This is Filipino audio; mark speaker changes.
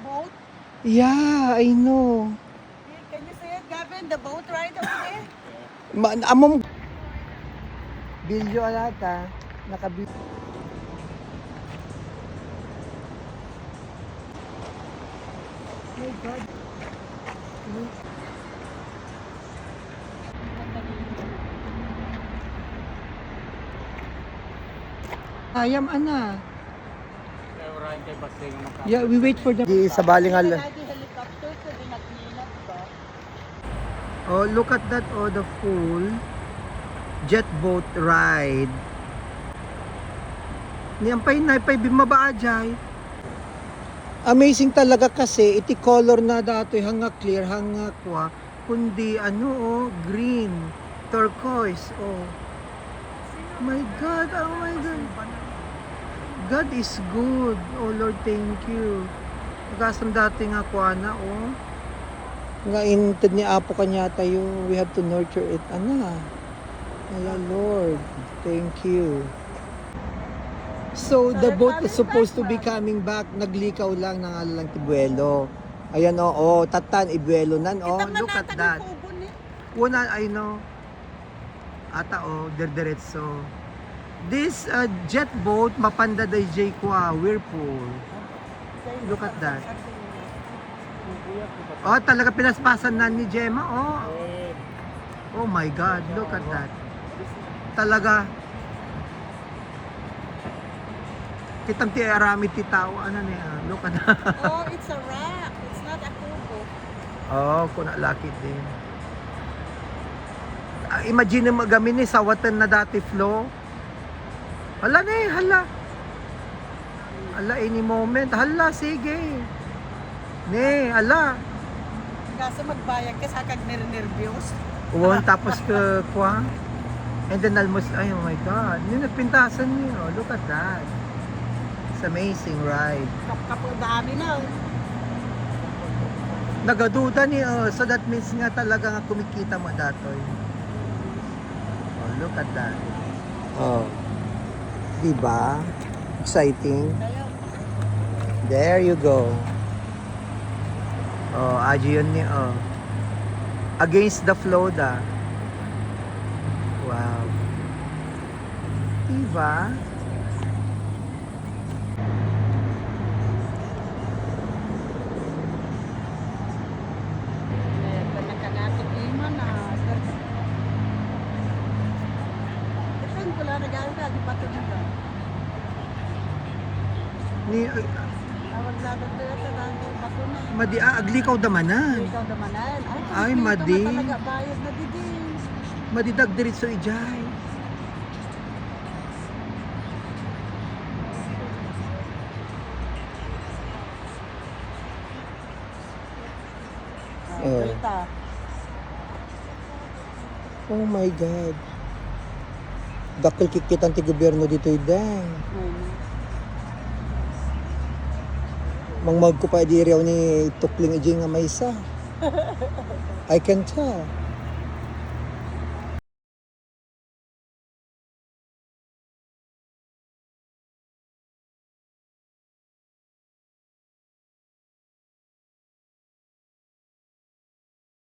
Speaker 1: boat?
Speaker 2: Yeah, I know.
Speaker 1: Can you see it, Gavin? The boat right over there?
Speaker 2: Amom Bilyo alata. Nakabil. My God. Ayam ana. Yeah, we wait for the sa balingal.
Speaker 1: Lagi helicopter so di nagninat ba?
Speaker 2: Oh, look at that, oh, the full jet boat ride. Niyan pay bimaba ajay. Amazing talaga kasi iti color na dato hanga clear hanga kwa kundi ano, oh, green, turquoise, oh. My God, oh my God. God is good. Oh Lord, thank you. Kasam dati nga kwa na, oh. Nga inted ni Apo kanya tayo, we have to nurture it. Ana. Ay, Lord, thank you. So, the boat is supposed to be coming back. Naglikaw lang ng lang Tibuelo. Ayan, oh, tatan, Ibuelo nan, oh. Look at that. Una, I know. Ata, oh, derderetso. This jet boat, mapanda day J kwa, whirlpool. Look at that. Oh, talaga pinaspasan na ni Gemma, oh. Oh my God, look at that. Talaga. Kitang ti arami ti tao, ano niya, look at that.
Speaker 1: Oh, it's a rock. It's not a kubo.
Speaker 2: Oh, kuna lakit din. Imagine mo gamin ni sawatan na dati flow. Hala na eh, hala. Hala, any moment. Hala, sige. Ne, hala.
Speaker 1: Kaso magbayag ka sa kag nervyos.
Speaker 2: Uwan, tapos ka, kwa. And then almost, ay, oh my God. Yung nagpintasan niyo, look at that. It's amazing ride.
Speaker 1: Kapag dami na.
Speaker 2: Nagaduda niyo, so that means nga talaga nga kumikita mo datoy. Oh, look at that. Oh. Diba? Exciting. There you go. Oh, aji yun niya, oh. Against the flow da. Wow. Diba? Ni madi aglikaw damanan.
Speaker 1: Ikaw damanan.
Speaker 2: Ay, madi.
Speaker 1: Talaga bayad na didi.
Speaker 2: Madidag diretso ijay.
Speaker 1: Kita.
Speaker 2: Oh my God. Dakil kikitan ti gobyerno dito idang. Mangmag ko pa di raw ni tukling ijay nga maysa. I can tell.